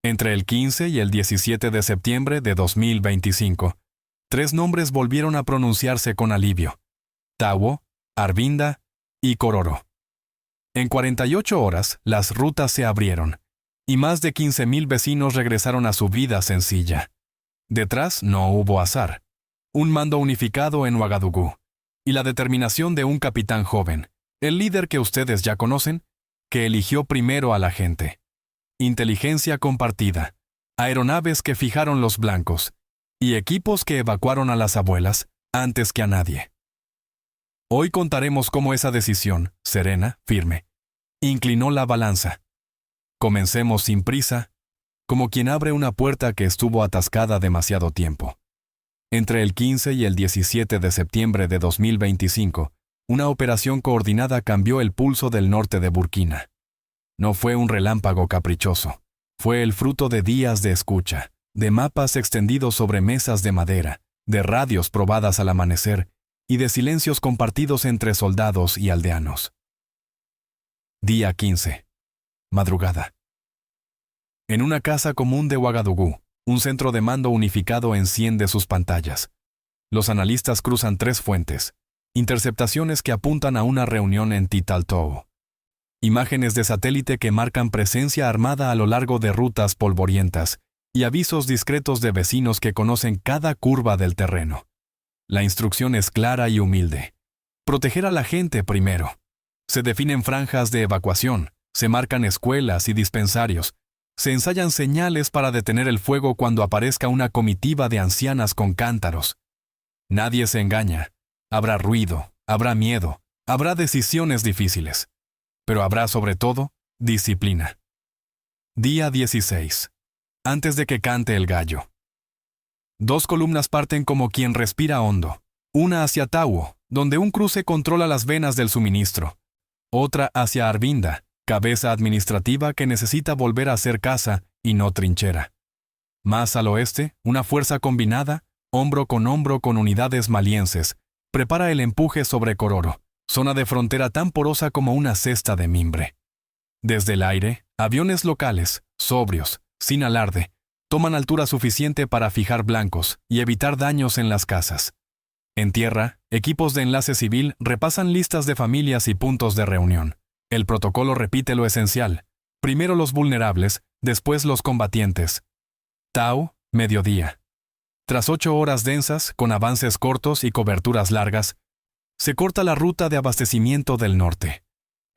Entre el 15 y el 17 de septiembre de 2025, 3 nombres volvieron a pronunciarse con alivio: Tawo, Arvinda y Kororo. En 48 horas, las rutas se abrieron, y más de 15,000 vecinos regresaron a su vida sencilla. Detrás no hubo azar, un mando unificado en Ouagadougou, y la determinación de un capitán joven, el líder que ustedes ya conocen, que eligió primero a la gente. Inteligencia compartida, aeronaves que fijaron los blancos, y equipos que evacuaron a las abuelas antes que a nadie. Hoy contaremos cómo esa decisión, serena, firme, inclinó la balanza. Comencemos sin prisa, como quien abre una puerta que estuvo atascada demasiado tiempo. Entre el 15 y el 17 de septiembre de 2025, una operación coordinada cambió el pulso del norte de Burkina. No fue un relámpago caprichoso, fue el fruto de días de escucha, de mapas extendidos sobre mesas de madera, de radios probadas al amanecer y de silencios compartidos entre soldados y aldeanos. Día 15. Madrugada. En una casa común de Ouagadougou, un centro de mando unificado enciende sus pantallas. Los analistas cruzan 3 fuentes, interceptaciones que apuntan a una reunión en Titaltou. Imágenes de satélite que marcan presencia armada a lo largo de rutas polvorientas y avisos discretos de vecinos que conocen cada curva del terreno. La instrucción es clara y humilde: proteger a la gente primero. Se definen franjas de evacuación, se marcan escuelas y dispensarios, se ensayan señales para detener el fuego cuando aparezca una comitiva de ancianas con cántaros. Nadie se engaña. Habrá ruido, habrá miedo, habrá decisiones difíciles. Pero habrá sobre todo disciplina. Día 16. Antes de que cante el gallo. 2 columnas parten como quien respira hondo. Una hacia Tawo, donde un cruce controla las venas del suministro. Otra hacia Arvinda, cabeza administrativa que necesita volver a hacer casa y no trinchera. Más al oeste, una fuerza combinada, hombro con unidades malienses, prepara el empuje sobre Kororo, zona de frontera tan porosa como una cesta de mimbre. Desde el aire, aviones locales, sobrios, sin alarde, toman altura suficiente para fijar blancos y evitar daños en las casas. En tierra, equipos de enlace civil repasan listas de familias y puntos de reunión. El protocolo repite lo esencial: primero los vulnerables, después los combatientes. Tao, mediodía. Tras 8 horas densas, con avances cortos y coberturas largas, se corta la ruta de abastecimiento del norte.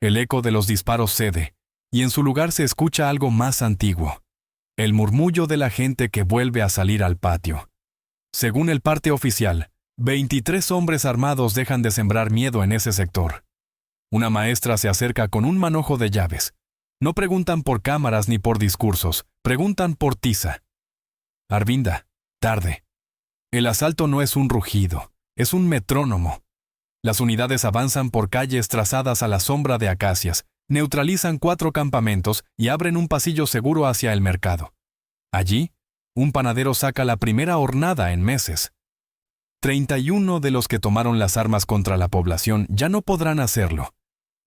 El eco de los disparos cede, y en su lugar se escucha algo más antiguo: el murmullo de la gente que vuelve a salir al patio. Según el parte oficial, 23 hombres armados dejan de sembrar miedo en ese sector. Una maestra se acerca con un manojo de llaves. No preguntan por cámaras ni por discursos, preguntan por tiza. Arvinda, tarde. El asalto no es un rugido, es un metrónomo. Las unidades avanzan por calles trazadas a la sombra de acacias, neutralizan 4 campamentos y abren un pasillo seguro hacia el mercado. Allí, un panadero saca la primera hornada en meses. 31 de los que tomaron las armas contra la población ya no podrán hacerlo.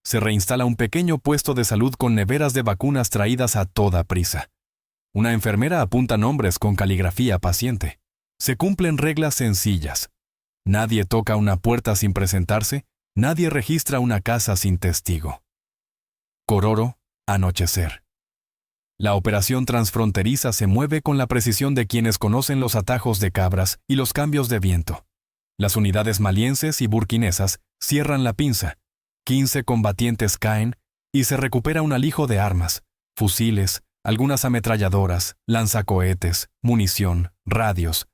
Se reinstala un pequeño puesto de salud con neveras de vacunas traídas a toda prisa. Una enfermera apunta nombres con caligrafía paciente. Se cumplen reglas sencillas. Nadie toca una puerta sin presentarse, nadie registra una casa sin testigo. Kororo, anochecer. La operación transfronteriza se mueve con la precisión de quienes conocen los atajos de cabras y los cambios de viento. Las unidades malienses y burkinesas cierran la pinza. 15 combatientes caen y se recupera un alijo de armas, fusiles, algunas ametralladoras, lanzacohetes, munición, radios,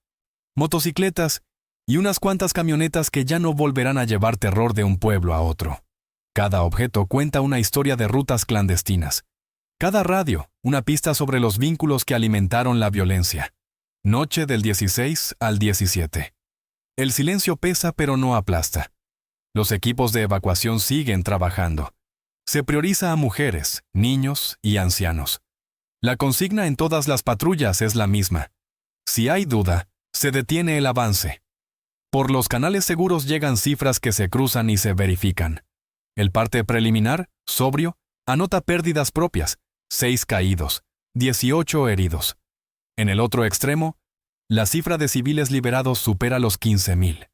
motocicletas y unas cuantas camionetas que ya no volverán a llevar terror de un pueblo a otro. Cada objeto cuenta una historia de rutas clandestinas. Cada radio, una pista sobre los vínculos que alimentaron la violencia. Noche del 16 al 17. El silencio pesa pero no aplasta. Los equipos de evacuación siguen trabajando. Se prioriza a mujeres, niños y ancianos. La consigna en todas las patrullas es la misma. Si hay duda, se detiene el avance. Por los canales seguros llegan cifras que se cruzan y se verifican. El parte preliminar, sobrio, anota pérdidas propias: 6 caídos, 18 heridos. En el otro extremo, la cifra de civiles liberados supera los 15.000.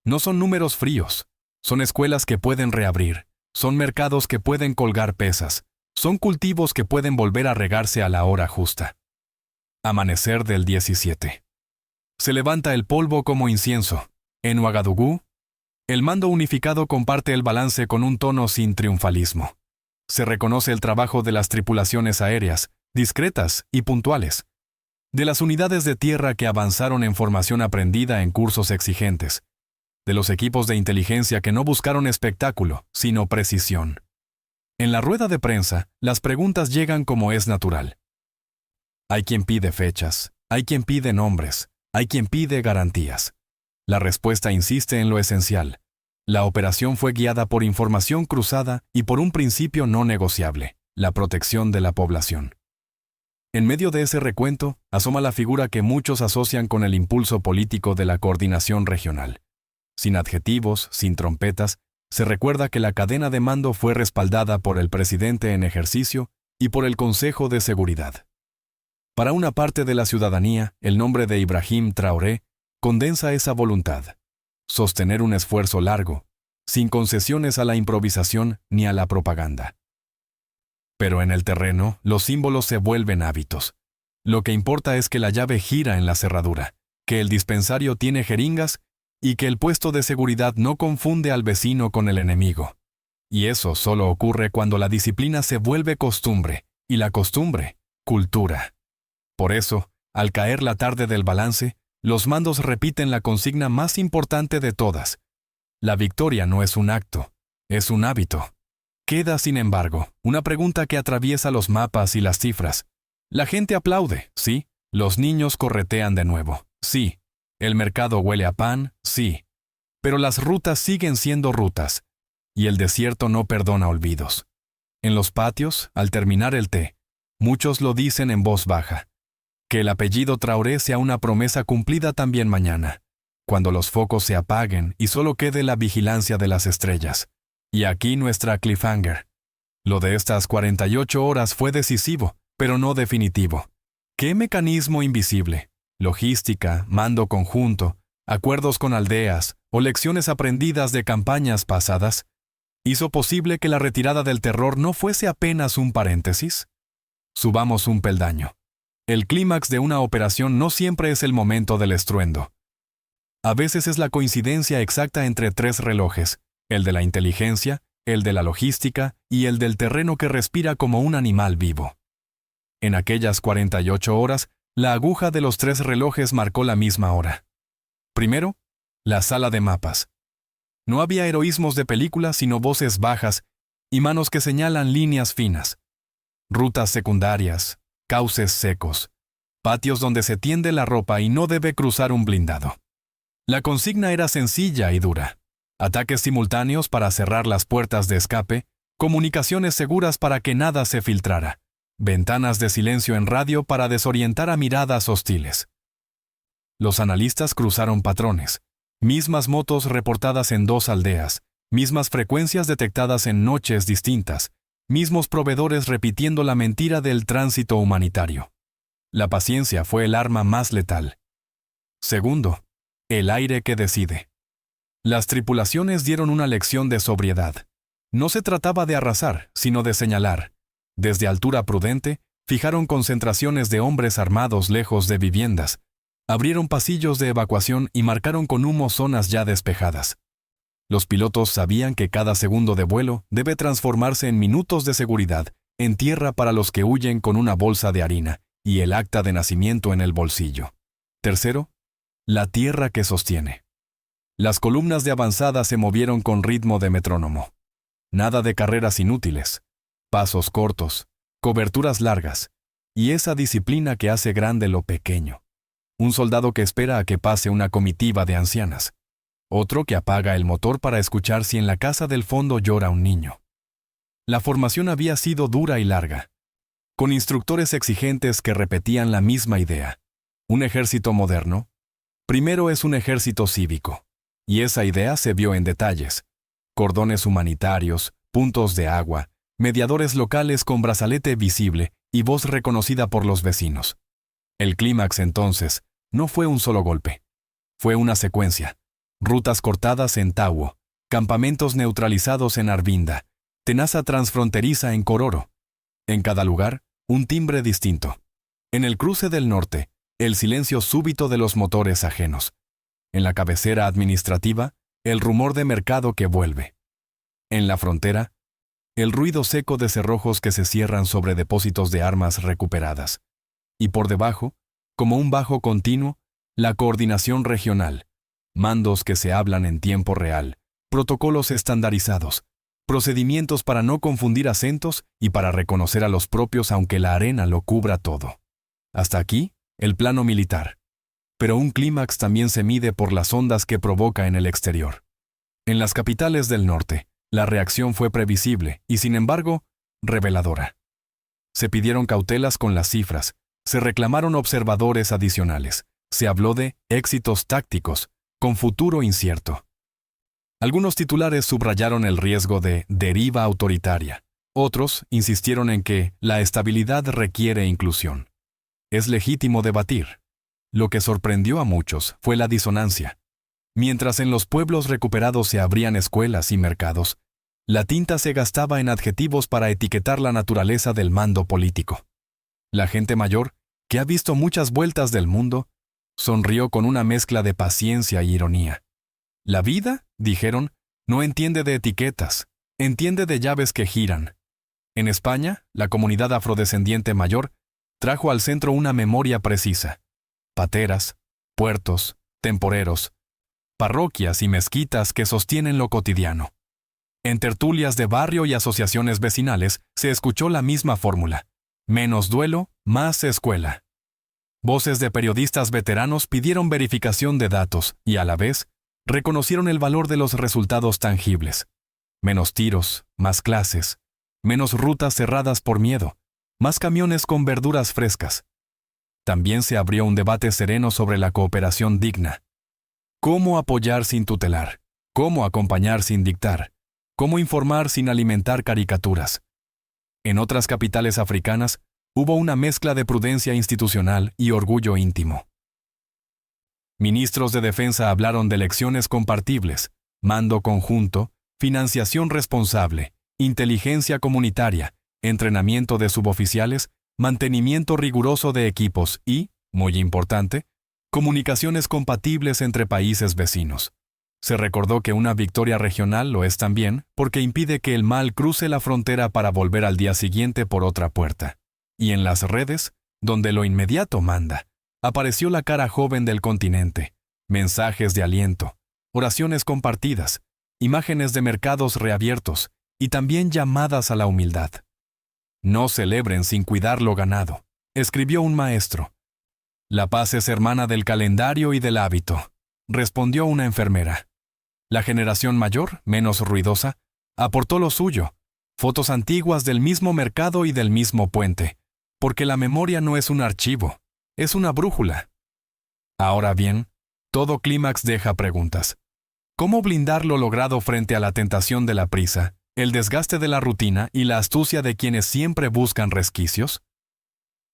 No son números fríos, son escuelas que pueden reabrir, son mercados que pueden colgar pesas, son cultivos que pueden volver a regarse a la hora justa. Amanecer del 17. Se levanta el polvo como incienso. En Ouagadougou, el mando unificado comparte el balance con un tono sin triunfalismo. Se reconoce el trabajo de las tripulaciones aéreas, discretas y puntuales, de las unidades de tierra que avanzaron en formación aprendida en cursos exigentes, de los equipos de inteligencia que no buscaron espectáculo, sino precisión. En la rueda de prensa, las preguntas llegan como es natural. Hay quien pide fechas, hay quien pide nombres, hay quien pide garantías. La respuesta insiste en lo esencial. La operación fue guiada por información cruzada y por un principio no negociable, la protección de la población. En medio de ese recuento, asoma la figura que muchos asocian con el impulso político de la coordinación regional. Sin adjetivos, sin trompetas, se recuerda que la cadena de mando fue respaldada por el presidente en ejercicio y por el Consejo de Seguridad. Para una parte de la ciudadanía, el nombre de Ibrahim Traoré condensa esa voluntad. Sostener un esfuerzo largo, sin concesiones a la improvisación ni a la propaganda. Pero en el terreno, los símbolos se vuelven hábitos. Lo que importa es que la llave gira en la cerradura, que el dispensario tiene jeringas y que el puesto de seguridad no confunde al vecino con el enemigo. Y eso solo ocurre cuando la disciplina se vuelve costumbre, y la costumbre, cultura. Por eso, al caer la tarde del balance, los mandos repiten la consigna más importante de todas. La victoria no es un acto, es un hábito. Queda, sin embargo, una pregunta que atraviesa los mapas y las cifras. La gente aplaude, sí. Los niños corretean de nuevo, sí. El mercado huele a pan, sí. Pero las rutas siguen siendo rutas, y el desierto no perdona olvidos. En los patios, al terminar el té, muchos lo dicen en voz baja. Que el apellido Traoré sea una promesa cumplida también mañana, cuando los focos se apaguen y solo quede la vigilancia de las estrellas. Y aquí nuestra cliffhanger. Lo de estas 48 horas fue decisivo, pero no definitivo. ¿Qué mecanismo invisible? Logística, mando conjunto, acuerdos con aldeas o lecciones aprendidas de campañas pasadas, hizo posible que la retirada del terror no fuese apenas un paréntesis. Subamos un peldaño. El clímax de una operación no siempre es el momento del estruendo. A veces es la coincidencia exacta entre tres relojes, el de la inteligencia, el de la logística y el del terreno que respira como un animal vivo. En aquellas 48 horas, la aguja de los tres relojes marcó la misma hora. Primero, la sala de mapas. No había heroísmos de película, sino voces bajas y manos que señalan líneas finas. Rutas secundarias, cauces secos, patios donde se tiende la ropa y no debe cruzar un blindado. La consigna era sencilla y dura. Ataques simultáneos para cerrar las puertas de escape, comunicaciones seguras para que nada se filtrara, ventanas de silencio en radio para desorientar a miradas hostiles. Los analistas cruzaron patrones, mismas motos reportadas en 2 aldeas, mismas frecuencias detectadas en noches distintas, mismos proveedores repitiendo la mentira del tránsito humanitario. La paciencia fue el arma más letal. Segundo, el aire que decide. Las tripulaciones dieron una lección de sobriedad. No se trataba de arrasar, sino de señalar. Desde altura prudente, fijaron concentraciones de hombres armados lejos de viviendas, abrieron pasillos de evacuación y marcaron con humo zonas ya despejadas. Los pilotos sabían que cada segundo de vuelo debe transformarse en minutos de seguridad, en tierra para los que huyen con una bolsa de harina y el acta de nacimiento en el bolsillo. Tercero, la tierra que sostiene. Las columnas de avanzada se movieron con ritmo de metrónomo. Nada de carreras inútiles, pasos cortos, coberturas largas, y esa disciplina que hace grande lo pequeño. Un soldado que espera a que pase una comitiva de ancianas. Otro que apaga el motor para escuchar si en la casa del fondo llora un niño. La formación había sido dura y larga, con instructores exigentes que repetían la misma idea. Un ejército moderno, primero es un ejército cívico, y esa idea se vio en detalles. Cordones humanitarios, puntos de agua, mediadores locales con brazalete visible y voz reconocida por los vecinos. El clímax, entonces, no fue un solo golpe. Fue una secuencia. Rutas cortadas en Tauo, campamentos neutralizados en Arvinda, tenaza transfronteriza en Kororo. En cada lugar, un timbre distinto. En el cruce del norte, el silencio súbito de los motores ajenos. En la cabecera administrativa, el rumor de mercado que vuelve. En la frontera, el ruido seco de cerrojos que se cierran sobre depósitos de armas recuperadas. Y por debajo, como un bajo continuo, la coordinación regional, mandos que se hablan en tiempo real, protocolos estandarizados, procedimientos para no confundir acentos y para reconocer a los propios aunque la arena lo cubra todo. Hasta aquí, el plano militar. Pero un clímax también se mide por las ondas que provoca en el exterior. En las capitales del norte, la reacción fue previsible y, sin embargo, reveladora. Se pidieron cautelas con las cifras, se reclamaron observadores adicionales, se habló de éxitos tácticos, con futuro incierto. Algunos titulares subrayaron el riesgo de deriva autoritaria. Otros insistieron en que la estabilidad requiere inclusión. Es legítimo debatir. Lo que sorprendió a muchos fue la disonancia. Mientras en los pueblos recuperados se abrían escuelas y mercados, la tinta se gastaba en adjetivos para etiquetar la naturaleza del mando político. La gente mayor, que ha visto muchas vueltas del mundo, sonrió con una mezcla de paciencia y ironía. La vida, dijeron, no entiende de etiquetas, entiende de llaves que giran. En España, la comunidad afrodescendiente mayor trajo al centro una memoria precisa. Pateras, puertos, temporeros, parroquias y mezquitas que sostienen lo cotidiano. En tertulias de barrio y asociaciones vecinales se escuchó la misma fórmula. Menos duelo, más escuela. Voces de periodistas veteranos pidieron verificación de datos y, a la vez, reconocieron el valor de los resultados tangibles. Menos tiros, más clases, menos rutas cerradas por miedo, más camiones con verduras frescas. También se abrió un debate sereno sobre la cooperación digna. ¿Cómo apoyar sin tutelar? ¿Cómo acompañar sin dictar? ¿Cómo informar sin alimentar caricaturas? En otras capitales africanas, hubo una mezcla de prudencia institucional y orgullo íntimo. Ministros de defensa hablaron de lecciones compartibles, mando conjunto, financiación responsable, inteligencia comunitaria, entrenamiento de suboficiales, mantenimiento riguroso de equipos y, muy importante, comunicaciones compatibles entre países vecinos. Se recordó que una victoria regional lo es también porque impide que el mal cruce la frontera para volver al día siguiente por otra puerta. Y en las redes, donde lo inmediato manda, apareció la cara joven del continente, mensajes de aliento, oraciones compartidas, imágenes de mercados reabiertos y también llamadas a la humildad. No celebren sin cuidar lo ganado, escribió un maestro. La paz es hermana del calendario y del hábito, respondió una enfermera. La generación mayor, menos ruidosa, aportó lo suyo, fotos antiguas del mismo mercado y del mismo puente, porque la memoria no es un archivo, es una brújula. Ahora bien, todo clímax deja preguntas. ¿Cómo blindar lo logrado frente a la tentación de la prisa, el desgaste de la rutina y la astucia de quienes siempre buscan resquicios?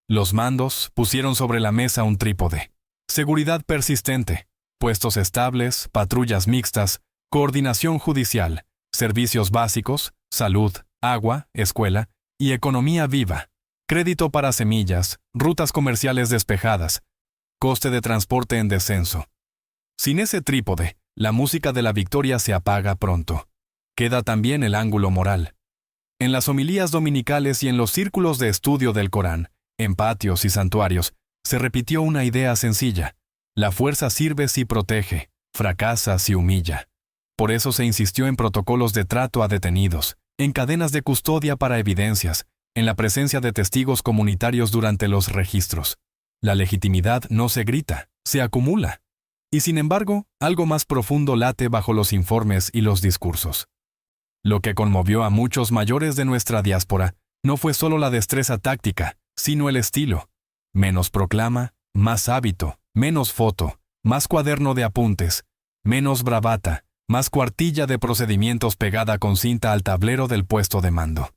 Los mandos pusieron sobre la mesa un trípode. Seguridad persistente, puestos estables, patrullas mixtas, coordinación judicial, servicios básicos, salud, agua, escuela y economía viva, crédito para semillas, rutas comerciales despejadas, coste de transporte en descenso. Sin ese trípode, la música de la victoria se apaga pronto. Queda también el ángulo moral. En las homilías dominicales y en los círculos de estudio del Corán, en patios y santuarios, se repitió una idea sencilla. La fuerza sirve si protege, fracasa si humilla. Por eso se insistió en protocolos de trato a detenidos, en cadenas de custodia para evidencias, en la presencia de testigos comunitarios durante los registros. La legitimidad no se grita, se acumula. Y sin embargo, algo más profundo late bajo los informes y los discursos. Lo que conmovió a muchos mayores de nuestra diáspora no fue solo la destreza táctica, sino el estilo. Menos proclama, más hábito, menos foto, más cuaderno de apuntes, menos bravata, más cuartilla de procedimientos pegada con cinta al tablero del puesto de mando.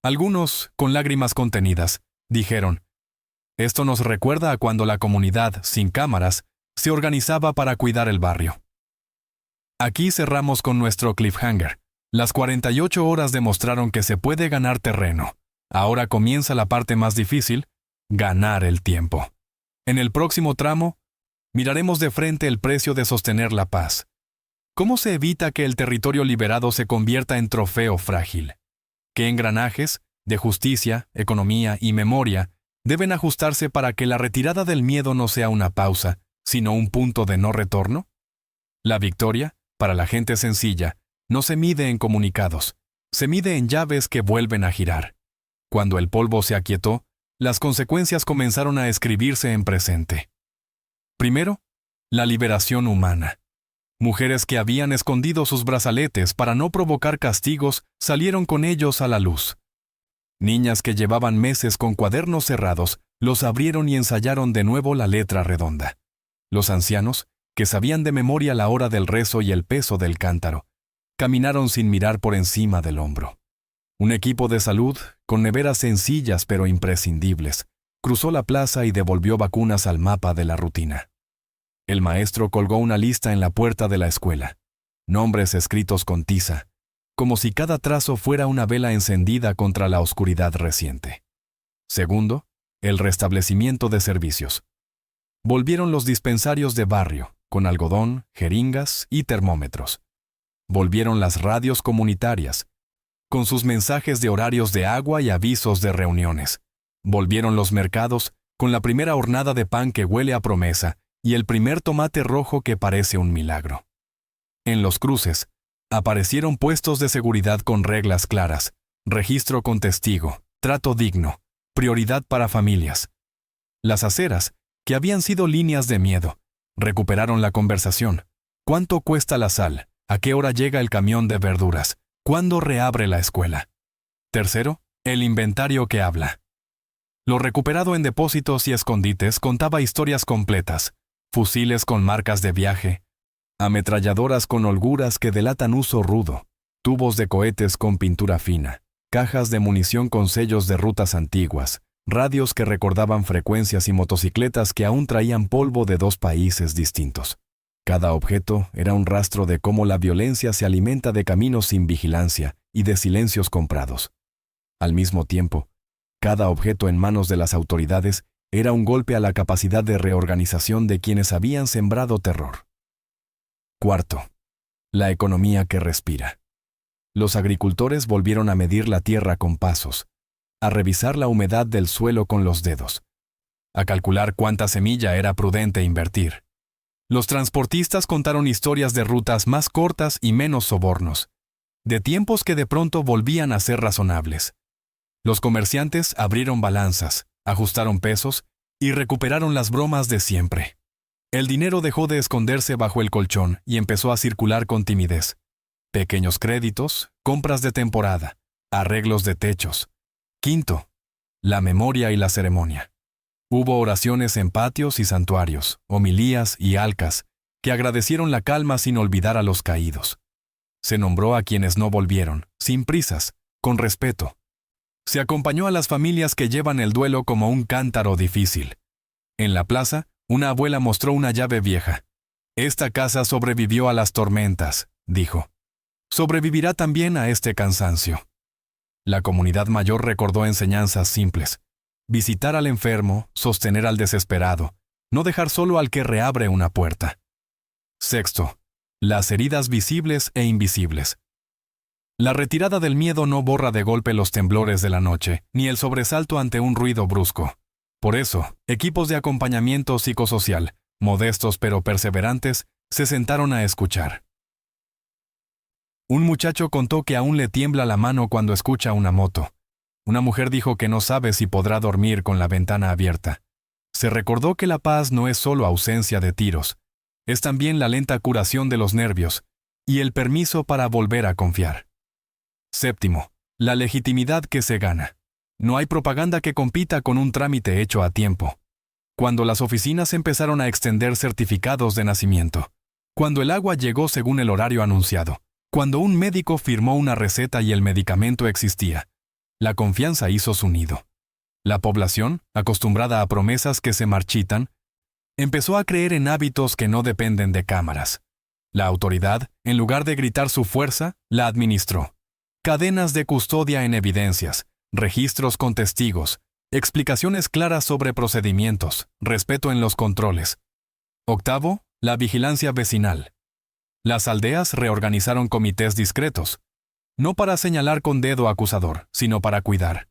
Algunos, con lágrimas contenidas, Dijeron, esto nos recuerda a cuando la comunidad, sin cámaras, se organizaba para cuidar el barrio. Aquí cerramos con nuestro cliffhanger. Las 48 horas demostraron que se puede ganar terreno. Ahora comienza la parte más difícil, ganar el tiempo. En el próximo tramo, miraremos de frente el precio de sostener la paz. ¿Cómo se evita que el territorio liberado se convierta en trofeo frágil? ¿Qué engranajes, de justicia, economía y memoria, deben ajustarse para que la retirada del miedo no sea una pausa, sino un punto de no retorno? La victoria, para la gente sencilla, no se mide en comunicados, se mide en llaves que vuelven a girar. Cuando el polvo se aquietó, las consecuencias comenzaron a escribirse en presente. Primero, la liberación humana. Mujeres que habían escondido sus brazaletes para no provocar castigos salieron con ellos a la luz. Niñas que llevaban meses con cuadernos cerrados los abrieron y ensayaron de nuevo la letra redonda. Los ancianos, que sabían de memoria la hora del rezo y el peso del cántaro, caminaron sin mirar por encima del hombro. Un equipo de salud, con neveras sencillas pero imprescindibles, cruzó la plaza y devolvió vacunas al mapa de la rutina. El maestro colgó una lista en la puerta de la escuela, nombres escritos con tiza, como si cada trazo fuera una vela encendida contra la oscuridad reciente. Segundo, el restablecimiento de servicios. Volvieron los dispensarios de barrio, con algodón, jeringas y termómetros. Volvieron las radios comunitarias, con sus mensajes de horarios de agua y avisos de reuniones. Volvieron los mercados, con la primera hornada de pan que huele a promesa y el primer tomate rojo que parece un milagro. En los cruces, aparecieron puestos de seguridad con reglas claras, registro con testigo, trato digno, prioridad para familias. Las aceras, que habían sido líneas de miedo, recuperaron la conversación. ¿Cuánto cuesta la sal? ¿A qué hora llega el camión de verduras? ¿Cuándo reabre la escuela? Tercero, el inventario que habla. Lo recuperado en depósitos y escondites contaba historias completas, fusiles con marcas de viaje, ametralladoras con holguras que delatan uso rudo, tubos de cohetes con pintura fina, cajas de munición con sellos de rutas antiguas, radios que recordaban frecuencias y motocicletas que aún traían polvo de dos países distintos. Cada objeto era un rastro de cómo la violencia se alimenta de caminos sin vigilancia y de silencios comprados. Al mismo tiempo, cada objeto en manos de las autoridades era un golpe a la capacidad de reorganización de quienes habían sembrado terror. Cuarto, la economía que respira. Los agricultores volvieron a medir la tierra con pasos, a revisar la humedad del suelo con los dedos, a calcular cuánta semilla era prudente invertir. Los transportistas contaron historias de rutas más cortas y menos sobornos, de tiempos que de pronto volvían a ser razonables. Los comerciantes abrieron balanzas, ajustaron pesos y recuperaron las bromas de siempre. El dinero dejó de esconderse bajo el colchón y empezó a circular con timidez. Pequeños créditos, compras de temporada, arreglos de techos. Quinto, la memoria y la ceremonia. Hubo oraciones en patios y santuarios, homilías y alcas, que agradecieron la calma sin olvidar a los caídos. Se nombró a quienes no volvieron, sin prisas, con respeto. Se acompañó a las familias que llevan el duelo como un cántaro difícil. En la plaza, una abuela mostró una llave vieja. Esta casa sobrevivió a las tormentas, dijo. Sobrevivirá también a este cansancio. La comunidad mayor recordó enseñanzas simples. Visitar al enfermo, sostener al desesperado, no dejar solo al que reabre una puerta. Sexto, las heridas visibles e invisibles. La retirada del miedo no borra de golpe los temblores de la noche, ni el sobresalto ante un ruido brusco. Por eso, equipos de acompañamiento psicosocial, modestos pero perseverantes, se sentaron a escuchar. Un muchacho contó que aún le tiembla la mano cuando escucha una moto. Una mujer dijo que no sabe si podrá dormir con la ventana abierta. Se recordó que la paz no es solo ausencia de tiros, es también la lenta curación de los nervios y el permiso para volver a confiar. Séptimo, la legitimidad que se gana. No hay propaganda que compita con un trámite hecho a tiempo. Cuando las oficinas empezaron a extender certificados de nacimiento, cuando el agua llegó según el horario anunciado, cuando un médico firmó una receta y el medicamento existía, la confianza hizo su nido. La población, acostumbrada a promesas que se marchitan, empezó a creer en hábitos que no dependen de cámaras. La autoridad, en lugar de gritar su fuerza, la administró. Cadenas de custodia en evidencias, registros con testigos, explicaciones claras sobre procedimientos, respeto en los controles. Octavo, la vigilancia vecinal. Las aldeas reorganizaron comités discretos, no para señalar con dedo acusador, sino para cuidar.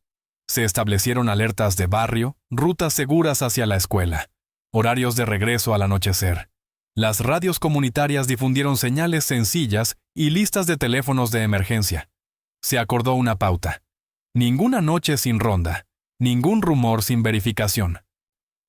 Se establecieron alertas de barrio, rutas seguras hacia la escuela, horarios de regreso al anochecer. Las radios comunitarias difundieron señales sencillas y listas de teléfonos de emergencia. Se acordó una pauta. Ninguna noche sin ronda, ningún rumor sin verificación,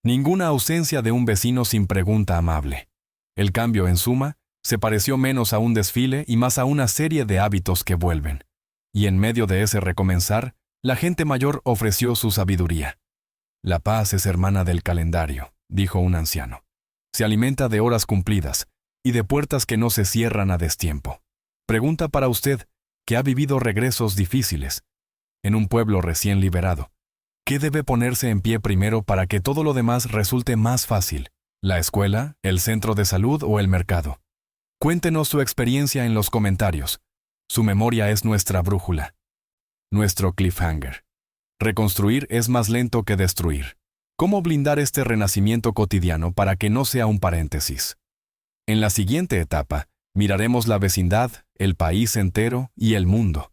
ninguna ausencia de un vecino sin pregunta amable. El cambio, en suma, se pareció menos a un desfile y más a una serie de hábitos que vuelven. Y en medio de ese recomenzar, la gente mayor ofreció su sabiduría. La paz es hermana del calendario, dijo un anciano. Se alimenta de horas cumplidas y de puertas que no se cierran a destiempo. Pregunta para usted, que ha vivido regresos difíciles, en un pueblo recién liberado. ¿Qué debe ponerse en pie primero para que todo lo demás resulte más fácil? ¿La escuela, el centro de salud o el mercado? Cuéntenos su experiencia en los comentarios. Su memoria es nuestra brújula. Nuestro cliffhanger. Reconstruir es más lento que destruir. ¿Cómo blindar este renacimiento cotidiano para que no sea un paréntesis? En la siguiente etapa, miraremos la vecindad, el país entero y el mundo.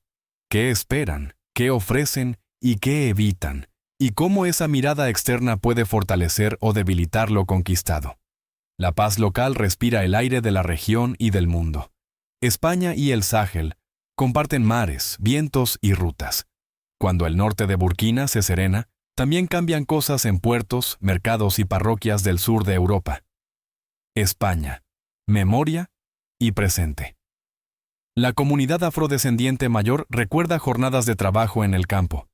¿Qué esperan? ¿Qué ofrecen? ¿Y qué evitan? Y cómo esa mirada externa puede fortalecer o debilitar lo conquistado. La paz local respira el aire de la región y del mundo. España y el Sáhel comparten mares, vientos y rutas. Cuando el norte de Burkina se serena, también cambian cosas en puertos, mercados y parroquias del sur de Europa. España, memoria y presente. La comunidad afrodescendiente mayor recuerda jornadas de trabajo en el campo,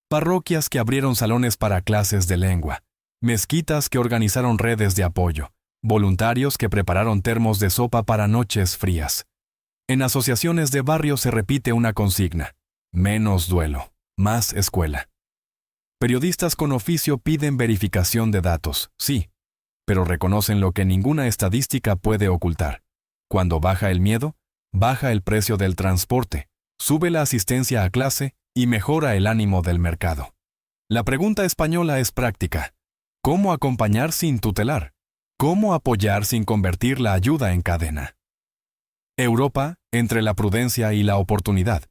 parroquias que abrieron salones para clases de lengua, mezquitas que organizaron redes de apoyo, voluntarios que prepararon termos de sopa para noches frías. En asociaciones de barrio se repite una consigna: menos duelo, más escuela. Periodistas con oficio piden verificación de datos, sí, pero reconocen lo que ninguna estadística puede ocultar. Cuando baja el miedo, baja el precio del transporte, sube la asistencia a clase y mejora el ánimo del mercado. La pregunta española es práctica. ¿Cómo acompañar sin tutelar? ¿Cómo apoyar sin convertir la ayuda en cadena? Europa, entre la prudencia y la oportunidad.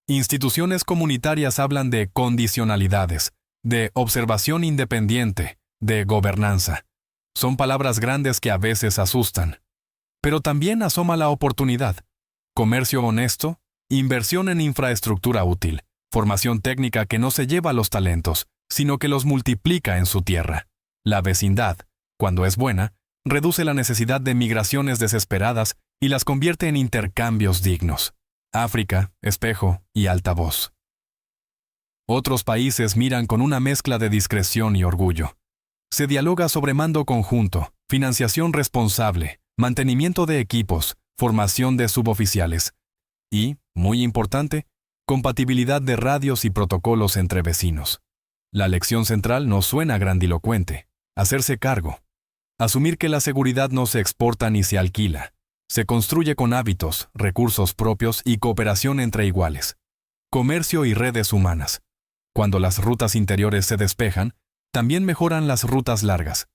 Instituciones comunitarias hablan de condicionalidades, de observación independiente, de gobernanza. Son palabras grandes que a veces asustan. Pero también asoma la oportunidad. Comercio honesto, inversión en infraestructura útil, formación técnica que no se lleva los talentos, sino que los multiplica en su tierra. La vecindad, cuando es buena, reduce la necesidad de migraciones desesperadas y las convierte en intercambios dignos. África, espejo y altavoz. Otros países miran con una mezcla de discreción y orgullo. Se dialoga sobre mando conjunto, financiación responsable, mantenimiento de equipos, formación de suboficiales y, muy importante, compatibilidad de radios y protocolos entre vecinos. La lección central no suena grandilocuente: hacerse cargo. Asumir que la seguridad no se exporta ni se alquila. Se construye con hábitos, recursos propios y cooperación entre iguales. Comercio y redes humanas. Cuando las rutas interiores se despejan, también mejoran las rutas largas.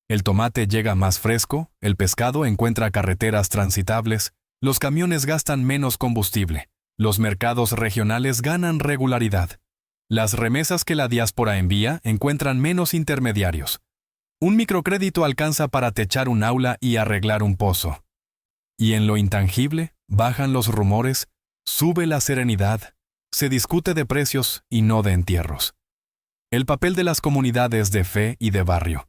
El tomate llega más fresco, el pescado encuentra carreteras transitables, los camiones gastan menos combustible, los mercados regionales ganan regularidad. Las remesas que la diáspora envía encuentran menos intermediarios. Un microcrédito alcanza para techar un aula y arreglar un pozo. Y en lo intangible, bajan los rumores, sube la serenidad, se discute de precios y no de entierros. El papel de las comunidades de fe y de barrio.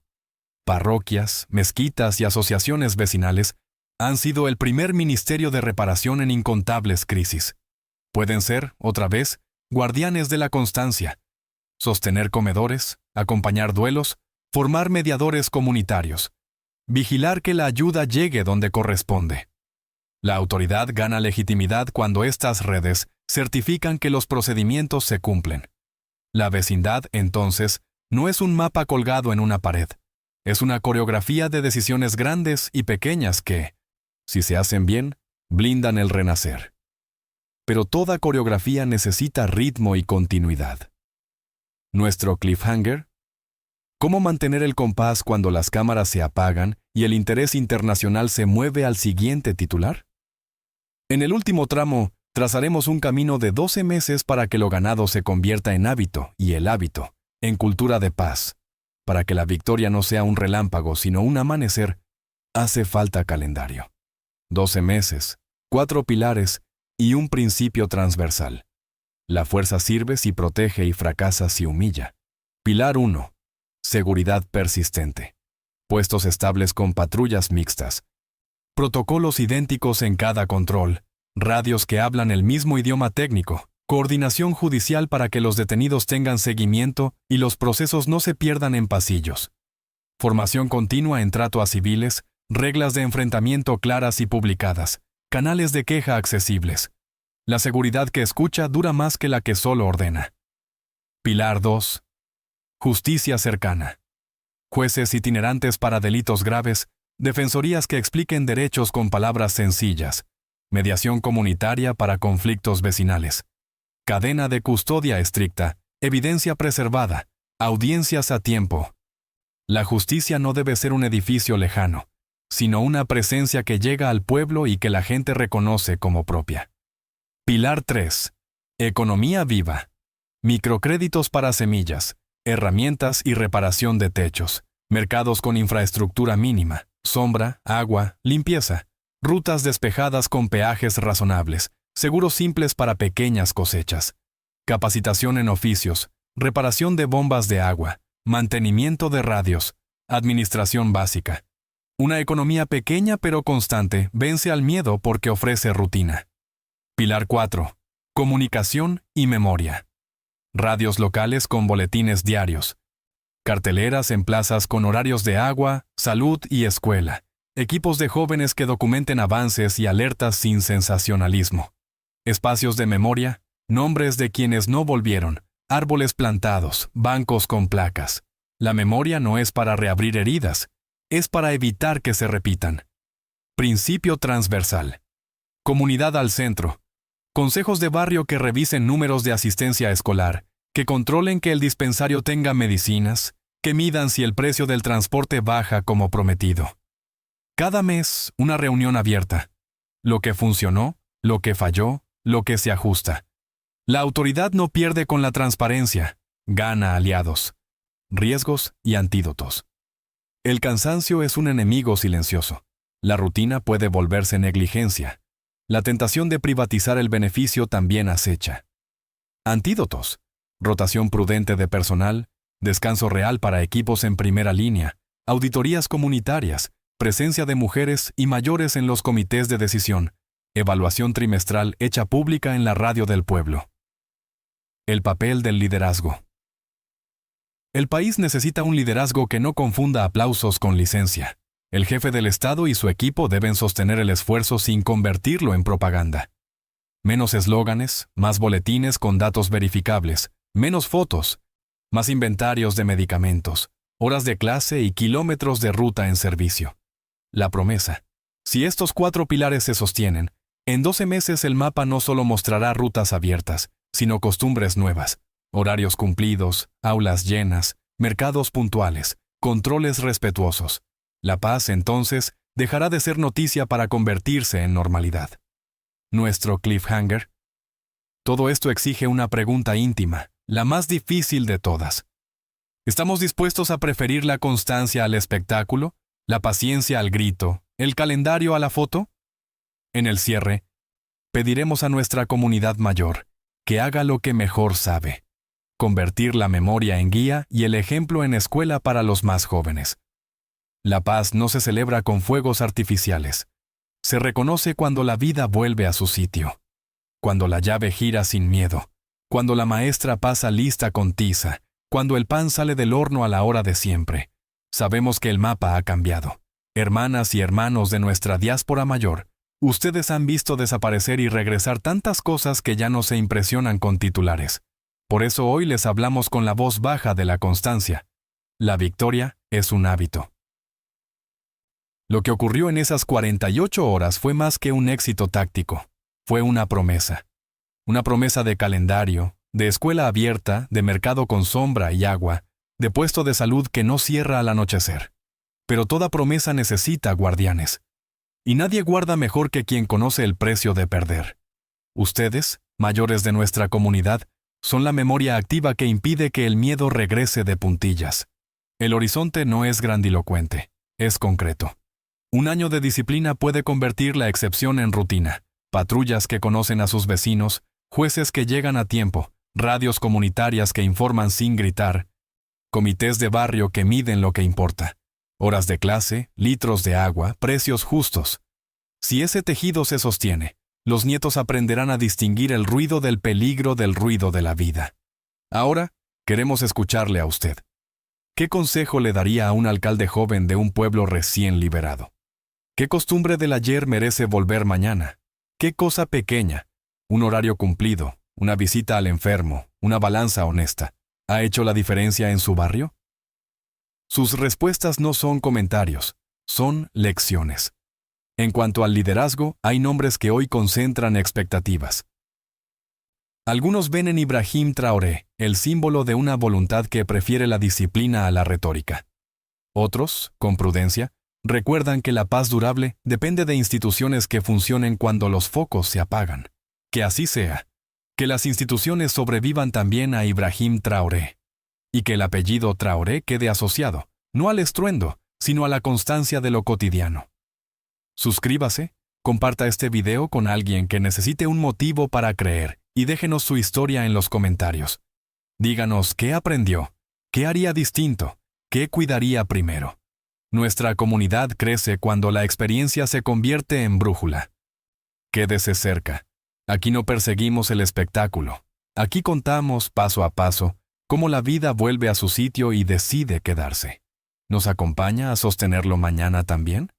Parroquias, mezquitas y asociaciones vecinales han sido el primer ministerio de reparación en incontables crisis. Pueden ser, otra vez, guardianes de la constancia, sostener comedores, acompañar duelos, formar mediadores comunitarios, vigilar que la ayuda llegue donde corresponde. La autoridad gana legitimidad cuando estas redes certifican que los procedimientos se cumplen. La vecindad, entonces, no es un mapa colgado en una pared. Es una coreografía de decisiones grandes y pequeñas que, si se hacen bien, blindan el renacer. Pero toda coreografía necesita ritmo y continuidad. Nuestro cliffhanger: ¿cómo mantener el compás cuando las cámaras se apagan y el interés internacional se mueve al siguiente titular? En el último tramo, trazaremos un camino de 12 meses para que lo ganado se convierta en hábito y el hábito en cultura de paz. Para que la victoria no sea un relámpago, sino un amanecer, hace falta calendario. 12 meses, 4 pilares y un principio transversal. La fuerza sirve si protege y fracasa si humilla. Pilar 1. Seguridad persistente. Puestos estables con patrullas mixtas. Protocolos idénticos en cada control. Radios que hablan el mismo idioma técnico. Coordinación judicial para que los detenidos tengan seguimiento y los procesos no se pierdan en pasillos. Formación continua en trato a civiles, reglas de enfrentamiento claras y publicadas, canales de queja accesibles. La seguridad que escucha dura más que la que solo ordena. Pilar 2. Justicia cercana. Jueces itinerantes para delitos graves, defensorías que expliquen derechos con palabras sencillas, mediación comunitaria para conflictos vecinales. Cadena de custodia estricta, evidencia preservada, audiencias a tiempo. La justicia no debe ser un edificio lejano, sino una presencia que llega al pueblo y que la gente reconoce como propia. Pilar 3. Economía viva. Microcréditos para semillas, herramientas y reparación de techos, mercados con infraestructura mínima, sombra, agua, limpieza, rutas despejadas con peajes razonables, seguros simples para pequeñas cosechas, capacitación en oficios, reparación de bombas de agua, mantenimiento de radios, administración básica. Una economía pequeña pero constante vence al miedo porque ofrece rutina. Pilar 4. Comunicación y memoria. Radios locales con boletines diarios. Carteleras en plazas con horarios de agua, salud y escuela. Equipos de jóvenes que documenten avances y alertas sin sensacionalismo. Espacios de memoria, nombres de quienes no volvieron, árboles plantados, bancos con placas. La memoria no es para reabrir heridas, es para evitar que se repitan. Principio transversal. Comunidad al centro. Consejos de barrio que revisen números de asistencia escolar, que controlen que el dispensario tenga medicinas, que midan si el precio del transporte baja como prometido. Cada mes, una reunión abierta. Lo que funcionó, lo que falló, lo que se ajusta. La autoridad no pierde con la transparencia, gana aliados, riesgos y antídotos. El cansancio es un enemigo silencioso. La rutina puede volverse negligencia. La tentación de privatizar el beneficio también acecha. Antídotos: rotación prudente de personal, descanso real para equipos en primera línea, auditorías comunitarias, presencia de mujeres y mayores en los comités de decisión, evaluación trimestral hecha pública en la radio del pueblo. El papel del liderazgo. El país necesita un liderazgo que no confunda aplausos con licencia. El jefe del Estado y su equipo deben sostener el esfuerzo sin convertirlo en propaganda. Menos eslóganes, más boletines con datos verificables, menos fotos, más inventarios de medicamentos, horas de clase y kilómetros de ruta en servicio. La promesa. Si estos 4 pilares se sostienen, en 12 meses el mapa no solo mostrará rutas abiertas, sino costumbres nuevas, horarios cumplidos, aulas llenas, mercados puntuales, controles respetuosos. La paz, entonces, dejará de ser noticia para convertirse en normalidad. Nuestro cliffhanger. Todo esto exige una pregunta íntima, la más difícil de todas. ¿Estamos dispuestos a preferir la constancia al espectáculo, la paciencia al grito, el calendario a la foto? En el cierre, pediremos a nuestra comunidad mayor que haga lo que mejor sabe: convertir la memoria en guía y el ejemplo en escuela para los más jóvenes. La paz no se celebra con fuegos artificiales. Se reconoce cuando la vida vuelve a su sitio, cuando la llave gira sin miedo, cuando la maestra pasa lista con tiza, cuando el pan sale del horno a la hora de siempre. Sabemos que el mapa ha cambiado. Hermanas y hermanos de nuestra diáspora mayor, ustedes han visto desaparecer y regresar tantas cosas que ya no se impresionan con titulares. Por eso hoy les hablamos con la voz baja de la constancia. La victoria es un hábito. Lo que ocurrió en esas 48 horas fue más que un éxito táctico. Fue una promesa. Una promesa de calendario, de escuela abierta, de mercado con sombra y agua, de puesto de salud que no cierra al anochecer. Pero toda promesa necesita guardianes. Y nadie guarda mejor que quien conoce el precio de perder. Ustedes, mayores de nuestra comunidad, son la memoria activa que impide que el miedo regrese de puntillas. El horizonte no es grandilocuente, es concreto. Un año de disciplina puede convertir la excepción en rutina. Patrullas que conocen a sus vecinos, jueces que llegan a tiempo, radios comunitarias que informan sin gritar, comités de barrio que miden lo que importa, horas de clase, litros de agua, precios justos. Si ese tejido se sostiene, los nietos aprenderán a distinguir el ruido del peligro del ruido de la vida. Ahora, queremos escucharle a usted. ¿Qué consejo le daría a un alcalde joven de un pueblo recién liberado? ¿Qué costumbre del ayer merece volver mañana? ¿Qué cosa pequeña, un horario cumplido, una visita al enfermo, una balanza honesta, ha hecho la diferencia en su barrio? Sus respuestas no son comentarios, son lecciones. En cuanto al liderazgo, hay nombres que hoy concentran expectativas. Algunos ven en Ibrahim Traoré el símbolo de una voluntad que prefiere la disciplina a la retórica. Otros, con prudencia, recuerdan que la paz durable depende de instituciones que funcionen cuando los focos se apagan. Que así sea. Que las instituciones sobrevivan también a Ibrahim Traoré. Y que el apellido Traoré quede asociado, no al estruendo, sino a la constancia de lo cotidiano. Suscríbase, comparta este video con alguien que necesite un motivo para creer y déjenos su historia en los comentarios. Díganos qué aprendió, qué haría distinto, qué cuidaría primero. Nuestra comunidad crece cuando la experiencia se convierte en brújula. Quédese cerca. Aquí no perseguimos el espectáculo. Aquí contamos, paso a paso, cómo la vida vuelve a su sitio y decide quedarse. ¿Nos acompaña a sostenerlo mañana también?